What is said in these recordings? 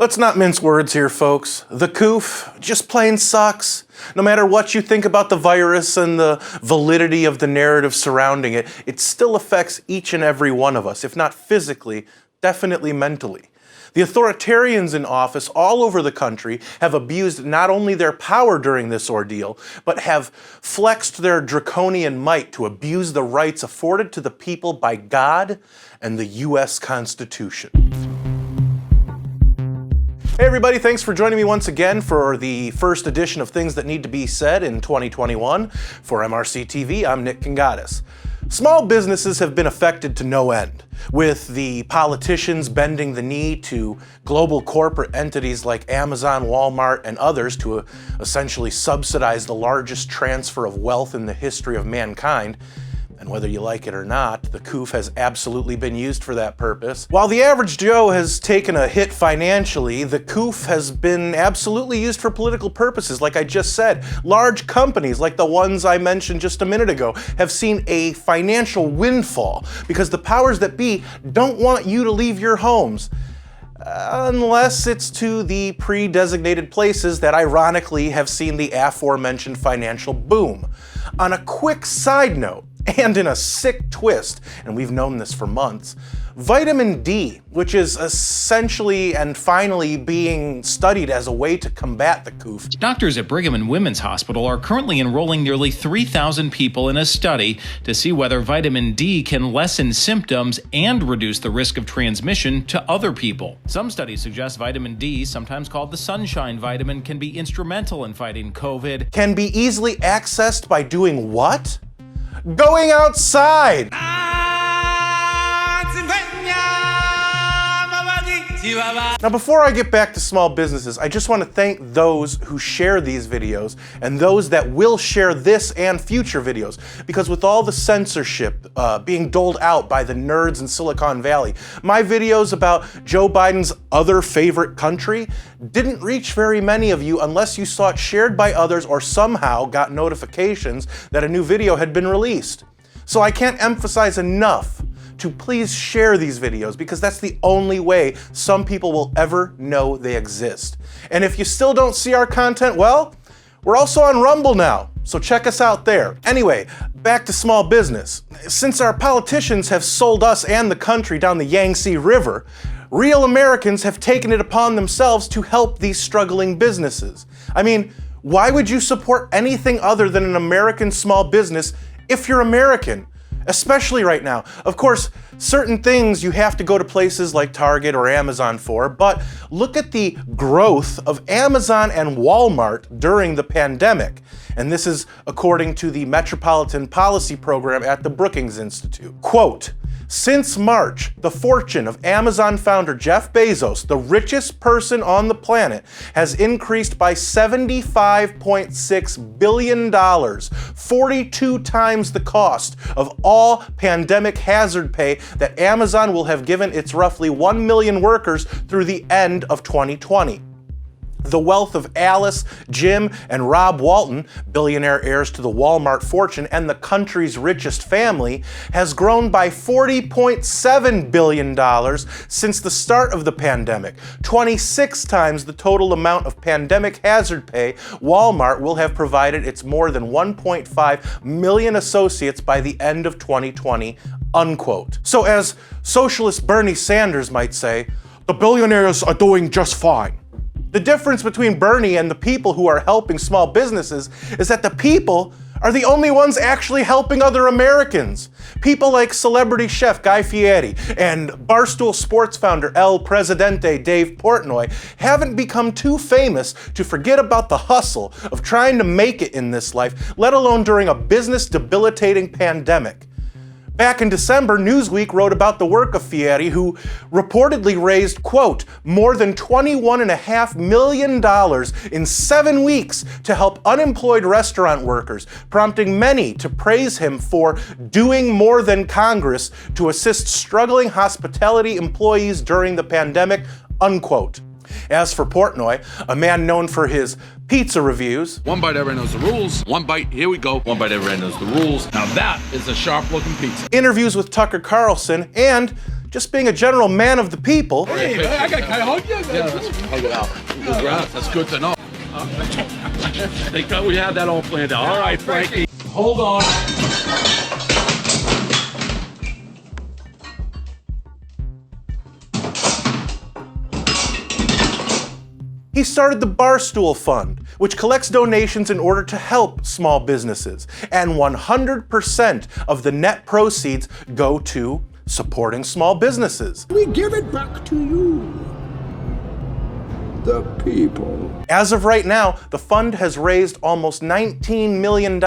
Let's not mince words here, folks. The coof just plain sucks. No matter what you think about the virus and the validity of the narrative surrounding it, it still affects each and every one of us, if not physically, definitely mentally. The authoritarians in office all over the country have abused not only their power during this ordeal, but have flexed their draconian might to abuse the rights afforded to the people by God and the U.S. Constitution. Hey everybody, thanks for joining me once again for the first edition of Things That Need to Be Said in 2021. For MRCTV, I'm Nick Kangadis. Small businesses have been affected to no end, with the politicians bending the knee to global corporate entities like Amazon, Wal-Mart, and others to essentially subsidize the largest transfer of wealth in the history of mankind. And whether you like it or not, the coof has absolutely been used for that purpose. While the average Joe has taken a hit financially, the coof has been absolutely used for political purposes. Like I just said, large companies like the ones I mentioned just a minute ago have seen a financial windfall because the powers that be don't want you to leave your homes. Unless it's to the pre-designated places that ironically have seen the aforementioned financial boom. On a quick side note, and in a sick twist, and we've known this for months, vitamin D, which is essentially and finally being studied as a way to combat the coof. Doctors at Brigham and Women's Hospital are currently enrolling nearly 3,000 people in a study to see whether vitamin D can lessen symptoms and reduce the risk of transmission to other people. Some studies suggest vitamin D, sometimes called the sunshine vitamin, can be instrumental in fighting COVID. Can be easily accessed by doing what? Going outside! Now before I get back to small businesses, I just want to thank those who share these videos and those that will share this and future videos, because with all the censorship being doled out by the nerds in Silicon Valley, my videos about Joe Biden's other favorite country didn't reach very many of you unless you saw it shared by others or somehow got notifications that a new video had been released. So I can't emphasize enough to please share these videos, because that's the only way some people will ever know they exist. And if you still don't see our content, well, we're also on Rumble now, so check us out there. Anyway, back to small business. Since our politicians have sold us and the country down the Yangtze River, real Americans have taken it upon themselves to help these struggling businesses. I mean, why would you support anything other than an American small business if you're American? Especially right now. Of course, certain things you have to go to places like Target or Amazon for, but look at the growth of Amazon and Wal-Mart during the pandemic. And this is according to the Metropolitan Policy Program at the Brookings Institute. Quote, "Since March, the fortune of Amazon founder Jeff Bezos, the richest person on the planet, has increased by $75.6 billion, 42 times the cost of all pandemic hazard pay that Amazon will have given its roughly 1 million workers through the end of 2020. The wealth of Alice, Jim, and Rob Walton, billionaire heirs to the Wal-Mart fortune and the country's richest family, has grown by $40.7 billion since the start of the pandemic, 26 times the total amount of pandemic hazard pay Wal-Mart will have provided its more than 1.5 million associates by the end of 2020, unquote. So as socialist Bernie Sanders might say, the billionaires are doing just fine. The difference between Bernie and the people who are helping small businesses is that the people are the only ones actually helping other Americans. People like celebrity chef Guy Fieri and Barstool Sports founder El Presidente Dave Portnoy haven't become too famous to forget about the hustle of trying to make it in this life, let alone during a business-debilitating pandemic. Back in December, Newsweek wrote about the work of Fieri, who reportedly raised, quote, more than $21.5 million in 7 weeks to help unemployed restaurant workers, prompting many to praise him for doing more than Congress to assist struggling hospitality employees during the pandemic, unquote. As for Portnoy, a man known for his pizza reviews. One bite, everyone knows the rules. One bite, here we go. One bite, everyone knows the rules. Now that is a sharp-looking pizza. Interviews with Tucker Carlson and just being a general man of the people. Hey, can I hug you? Yeah, hug it out. Congrats, that's good to know. They thought we had that all planned out. All right, Frankie. Hold on. He started the Barstool Fund, which collects donations in order to help small businesses, and 100% of the net proceeds go to supporting small businesses. We give it back to you, the people. As of right now, the fund has raised almost $19 million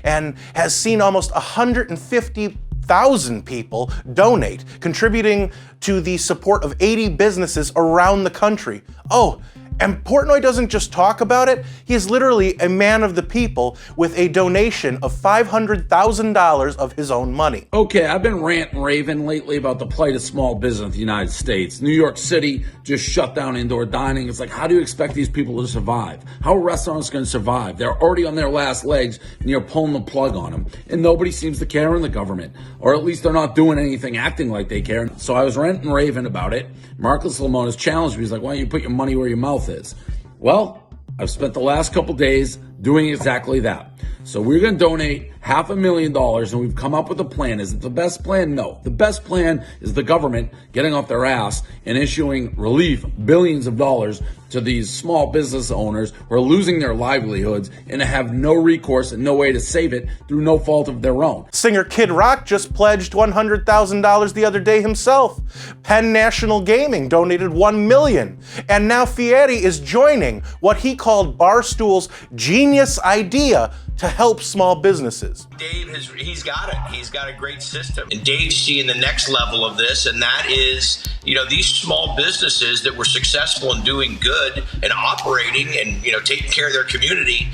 and has seen almost 150,000 people donate, contributing to the support of 80 businesses around the country. Oh, and Portnoy doesn't just talk about it, he is literally a man of the people with a donation of $500,000 of his own money. Okay, I've been ranting and raving lately about the plight of small business in the United States. New York City just shut down indoor dining. It's like, how do you expect these people to survive? How are restaurants going to survive? They're already on their last legs and you're pulling the plug on them. And nobody seems to care in the government. Or at least they're not doing anything acting like they care. So I was ranting and raving about it. Marcus Lemonis challenged me. He's like, why don't you put your money where your mouth is? Well, I've spent the last couple days doing exactly that. So we're going to donate $500,000 and we've come up with a plan. Is it the best plan? No. The best plan is the government getting off their ass and issuing relief, billions of dollars, to these small business owners who are losing their livelihoods and have no recourse and no way to save it through no fault of their own. Singer Kid Rock just pledged $100,000 the other day himself. Penn National Gaming donated $1 million. And now Fieri is joining what he called Barstool's genius idea to help small businesses. Dave he's got it. He's got a great system. And Dave's seeing the next level of this, and that is, these small businesses that were successful in doing good and operating and, taking care of their community.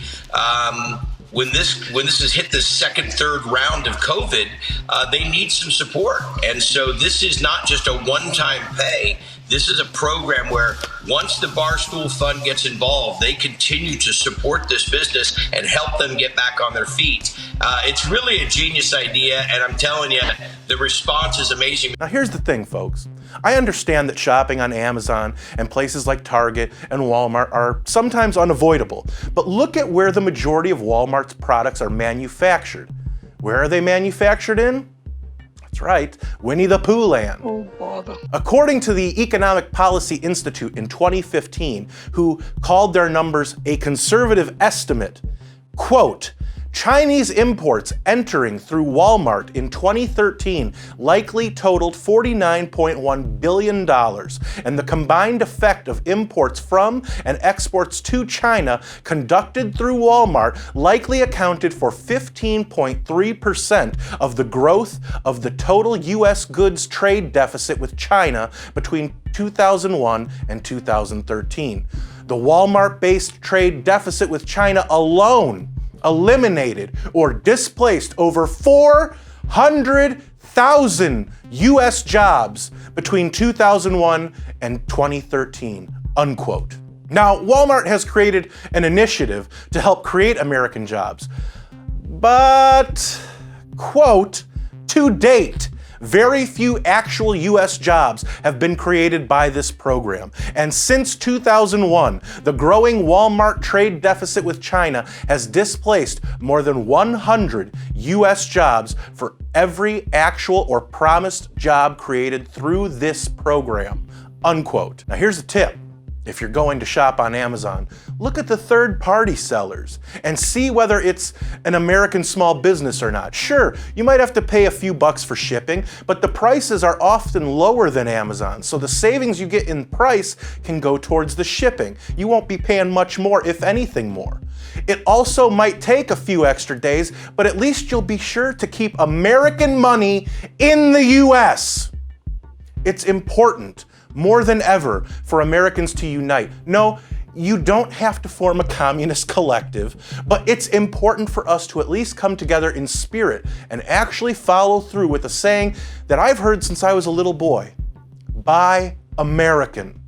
When this has hit the second, third round of COVID, they need some support. And so this is not just a one-time pay. This is a program where once the Barstool Fund gets involved, they continue to support this business and help them get back on their feet. It's really a genius idea, and I'm telling you, the response is amazing. Now here's the thing, folks. I understand that shopping on Amazon and places like Target and Walmart are sometimes unavoidable, but look at where the majority of Walmart's products are manufactured. Where are they manufactured in? That's right, Winnie the Pooh land. Oh, bother. According to the Economic Policy Institute in 2015, who called their numbers a conservative estimate, quote, Chinese imports entering through Walmart in 2013 likely totaled $49.1 billion, and the combined effect of imports from and exports to China conducted through Walmart likely accounted for 15.3% of the growth of the total U.S. goods trade deficit with China between 2001 and 2013. The Walmart-based trade deficit with China alone eliminated or displaced over 400,000 U.S. jobs between 2001 and 2013, unquote. Now, Walmart has created an initiative to help create American jobs, but, quote, to date, very few actual U.S. jobs have been created by this program. And since 2001, the growing Walmart trade deficit with China has displaced more than 100 U.S. jobs for every actual or promised job created through this program, unquote. Now here's a tip. If you're going to shop on Amazon, look at the third-party sellers and see whether it's an American small business or not. Sure, you might have to pay a few bucks for shipping, but the prices are often lower than Amazon, so the savings you get in price can go towards the shipping. You won't be paying much more, if anything more. It also might take a few extra days, but at least you'll be sure to keep American money in the US. It's important, more than ever, for Americans to unite. No, you don't have to form a communist collective, but it's important for us to at least come together in spirit and actually follow through with a saying that I've heard since I was a little boy. Buy American.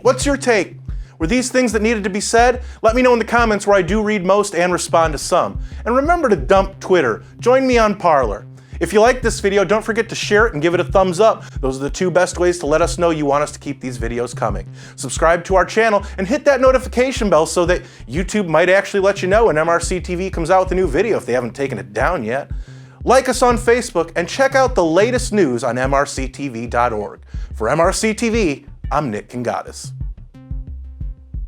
What's your take? Were these things that needed to be said? Let me know in the comments where I do read most and respond to some. And remember to dump Twitter. Join me on Parler. If you like this video, don't forget to share it and give it a thumbs up. Those are the two best ways to let us know you want us to keep these videos coming. Subscribe to our channel and hit that notification bell so that YouTube might actually let you know when MRCTV comes out with a new video if they haven't taken it down yet. Like us on Facebook and check out the latest news on MRCTV.org. For MRCTV, I'm Nick Kangadis.